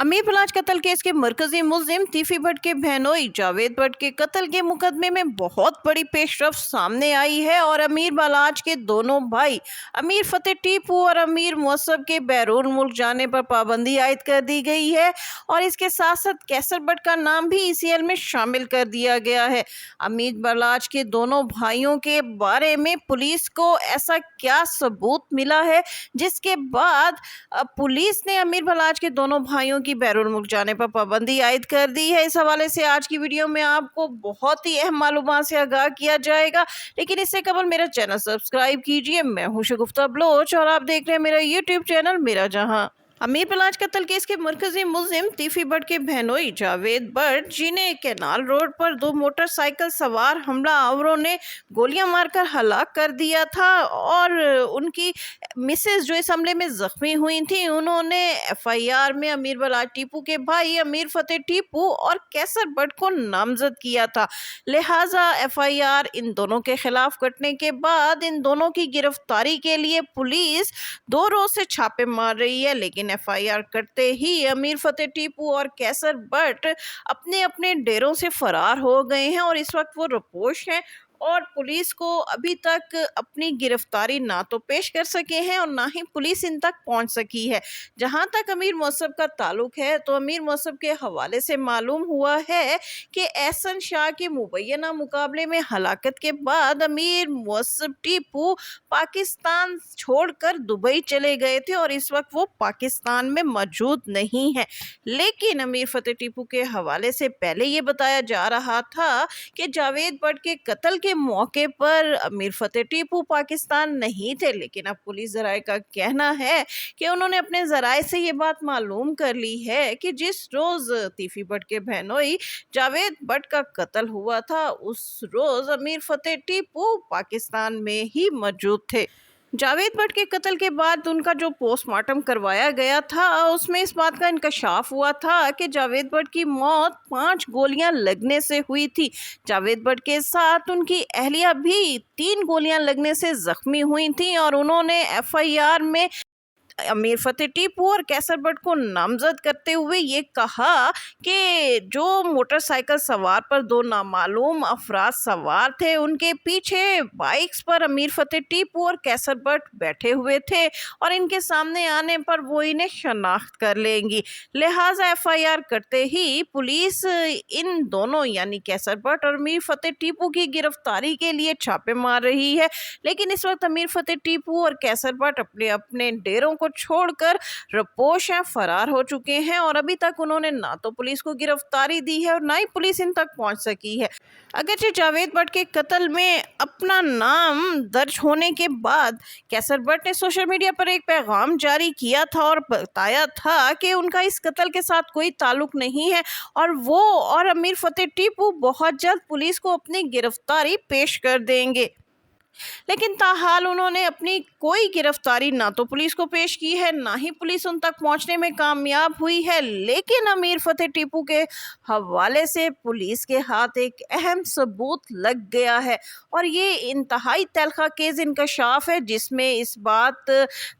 अमीर बलाच कत्ल केस के मरकजी मुल्जिम तीफी भट्ट के बहनोई जावेद भट्ट के कत्ल के मुकदमे में बहुत बड़ी पेशरफ सामने आई है और अमीर बलाच के दोनों भाई अमीर फतेह टीपू और अमीर मुअस्सब के बैरून मुल्क जाने पर पाबंदी आयद कर दी गई है और इसके साथ साथ कैसर भट्ट का नाम भी ईसीएल में शामिल कर दिया गया है। अमीर बलाच के दोनों भाइयों के बारे में पुलिस को ऐसा क्या सबूत मिला है जिसके बाद पुलिस ने अमीर बलाच के दोनों भाइयों की बैरून मुल्क जाने पर पाबंदी आयद कर दी है। इस हवाले से आज की वीडियो में आपको बहुत ही अहम मालूमात से आगाह किया जाएगा, लेकिन इससे कबल मेरा चैनल सब्सक्राइब कीजिए। मैं हूं शगुफ्ता बलोच और आप देख रहे हैं मेरा यूट्यूब चैनल मेरा जहां। अमीर बलाच कत्ल केस के मरकजी मुल्जिम तीफी भट्ट के बहनोई जावेद भट्ट जिन्हें कैनाल रोड पर दो मोटरसाइकिल सवार हमलावरों ने गोलियां मारकर हलाक कर दिया था और उनकी मिसेज जो इस हमले में जख्मी हुई थी, उन्होंने एफआईआर में अमीर बलाच टीपू के भाई अमीर फतेह टीपू और कैसर भट्ट को नामजद किया था। लिहाजा एफआईआर इन दोनों के खिलाफ कटने के बाद इन दोनों की गिरफ्तारी के लिए पुलिस 2 रोज से छापे मार रही है, लेकिन एफआईआर करते ही अमीर फतेह टीपू और कैसर भट्ट अपने अपने डेरों से फरार हो गए हैं और इस वक्त वो रपोश हैं और पुलिस को अभी तक अपनी गिरफ्तारी ना तो पेश कर सके हैं और ना ही पुलिस इन तक पहुंच सकी है। जहां तक अमीर मुअस्सब का ताल्लुक है तो अमीर मुअस्सब के हवाले से मालूम हुआ है कि एहसन शाह के मुबैना मुकाबले में हलाकत के बाद अमीर मुअस्सब टीपू पाकिस्तान छोड़कर दुबई चले गए थे और इस वक्त वो पाकिस्तान में मौजूद नहीं है। लेकिन अमीर फतेह टीपू के हवाले से पहले ये बताया जा रहा था कि जावेद भट्ट के कत्ल के मौके पर अमीर फतेह टीपू पाकिस्तान नहीं थे, लेकिन अब पुलिस ज़राए का कहना है कि उन्होंने अपने ज़राए से ये बात मालूम कर ली है कि जिस रोज़ तीफी भट्ट के बहनोई जावेद भट्ट का कत्ल हुआ था उस रोज़ अमीर फतेह टीपू पाकिस्तान में ही मौजूद थे। जावेद भट्ट के कत्ल के बाद उनका जो पोस्टमार्टम करवाया गया था उसमें इस बात का इंकशाफ हुआ था कि जावेद भट्ट की मौत 5 गोलियां लगने से हुई थी। जावेद भट्ट के साथ उनकी अहलिया भी 3 गोलियां लगने से जख्मी हुई थी और उन्होंने एफआईआर में अमीर फतेह टीपू और कैसर भट्ट को नामजद करते हुए ये कहा कि जो मोटरसाइकिल सवार पर 2 नामालूम अफराद सवार थे उनके पीछे बाइक्स पर अमीर फतेह टीपू और कैसर भट्ट बैठे हुए थे और इनके सामने आने पर वो इन्हें शनाख्त कर लेंगी। लिहाजा एफआईआर करते ही पुलिस इन दोनों यानी कैसर भट्ट और अमीर फतेह टीपू की गिरफ्तारी के लिए छापे मार रही है, लेकिन इस वक्त अमीर फतेह टीपू और कैसर भट्ट अपने अपने डेरों को छोड़कर रपोश हैं, फरार हो चुके हैं और अभी तक उन्होंने ना तो पुलिस को गिरफ्तारी दी है और ना ही पुलिस इन तक पहुंच सकी है। अगरचे जावेद भट्ट के कत्ल में अपना नाम दर्ज होने के बाद कैसर भट्ट ने सोशल मीडिया पर एक पैगाम जारी किया था और बताया था कि उनका इस कत्ल के साथ कोई ताल्लुक नहीं है और वो और अमीर फतेह टीपू बहुत जल्द पुलिस को अपनी गिरफ्तारी पेश कर देंगे। लेकिन ताहाल उन्होंने अपनी कोई गिरफ्तारी ना तो पुलिस को पेश की है, ना ही पुलिस उन तक पहुंचने में कामयाब हुई है। लेकिन अमीर फतेह टीपू के हवाले से पुलिस के हाथ एक अहम सबूत लग गया है और ये इंतहाई तलखा केस इंकशाफ है जिसमें इस बात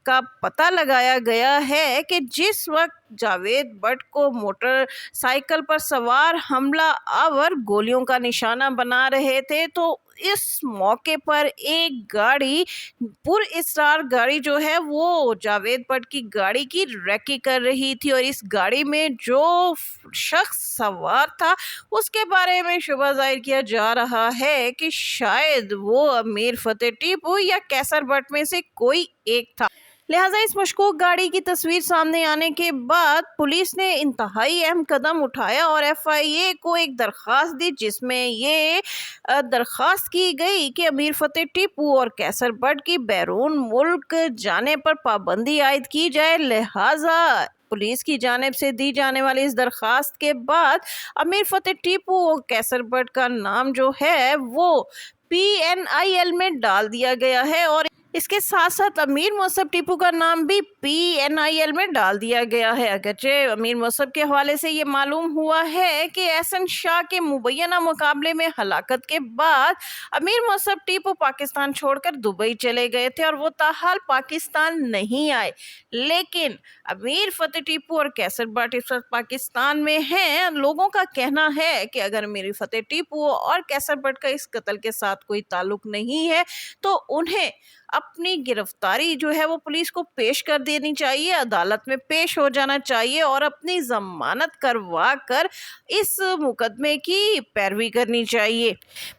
का पता लगाया गया है कि जिस वक्त जावेद भट्ट को मोटरसाइकिल पर सवार हमला आवर गोलियों का निशाना बना रहे थे तो इस मौके पर एक गाड़ी पुरअसरार गाड़ी जो है वो जावेद भट्ट की गाड़ी की रेकी कर रही थी और इस गाड़ी में जो शख्स सवार था उसके बारे में शुबा जाहिर किया जा रहा है कि शायद वो अमीर फतेह टीपू या कैसर भट्ट में से कोई एक था। लिहाजा इस मशकूक गाड़ी की तस्वीर सामने आने के बाद पुलिस ने इंतहाई अहम कदम उठाया और एफआईए को एक दरख्वास्त दी जिसमें ये दरख्वास्त की गई कि अमीर फतेह टीपू और कैसर भट्ट की बैरून मुल्क जाने पर पाबंदी आयद की जाए। लिहाजा पुलिस की जानिब से दी जाने वाली इस दरख्वास्त के बाद अमीर फतेह टीपू और कैसर भट्ट का नाम जो है वो PNIL में डाल दिया गया है और इसके साथ साथ अमीर मौसम टीपू का नाम भी PNIL में डाल दिया गया है। अगरचे अमीर मौसम के हवाले से ये मालूम हुआ है कि एहसन शाह के मुबैना मुकाबले में हलाकत के बाद अमीर मौसम टीपू पाकिस्तान छोड़कर दुबई चले गए थे और वो ताहाल पाकिस्तान नहीं आए, लेकिन अमीर फतेह टीपू और कैसर बट इस वक्त पाकिस्तान में हैं। लोगों का कहना है कि अगर अमीर फतेह टीपू और कैसर बट का इस कत्ल के साथ कोई ताल्लुक नहीं है तो उन्हें अपनी गिरफ्तारी जो है वो पुलिस को पेश कर देनी चाहिए, अदालत में पेश हो जाना चाहिए और अपनी जमानत करवा कर इस मुकदमे की पैरवी करनी चाहिए।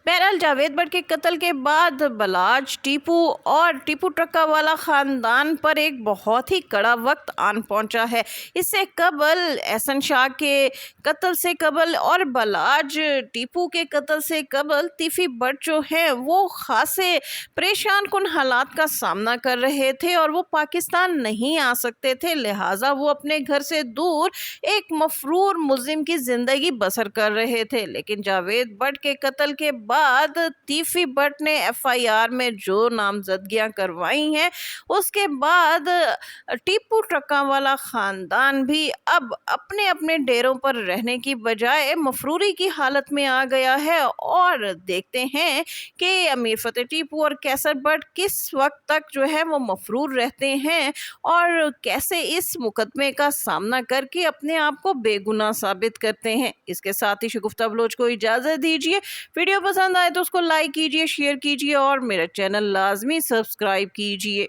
बहरहाल जावेद भट्ट के कत्ल के बाद बलाज टीपू और टीपू ट्रक्का वाला खानदान पर एक बहुत ही कड़ा वक्त आन पहुंचा है। इससे कबल एहसन शाह के कत्ल से कबल और बलाज टीपू के कत्ल से कबल तीफी भट्ट जो है वो खासे परेशान कुन हालात का सामना कर रहे थे और वो पाकिस्तान नहीं आ सकते थे, लिहाजा वो अपने घर से दूर एक मफरूर मुल्जिम की जिंदगी बसर कर रहे थे। लेकिन जावेद भट्ट के कत्ल के बाद तीफी भट्ट ने FIR में जो नामजदगियां करवाई हैं उसके बाद टीपू ट्रक्का वाला खानदान भी अब अपने अपने डेरों पर रहने की बजाय मफरूरी की हालत में आ गया है और देखते हैं कि अमीर फतेह टीपू और कैसर भट्ट किस वक्त तक जो है वो मफरूर रहते हैं और कैसे इस मुकदमे का सामना करके अपने आप को बेगुनाह साबित करते हैं। इसके साथ ही शगुफ्ता बलोच को इजाज़त दीजिए। वीडियो पसंद आए तो उसको लाइक कीजिए, शेयर कीजिए और मेरा चैनल लाजमी सब्सक्राइब कीजिए।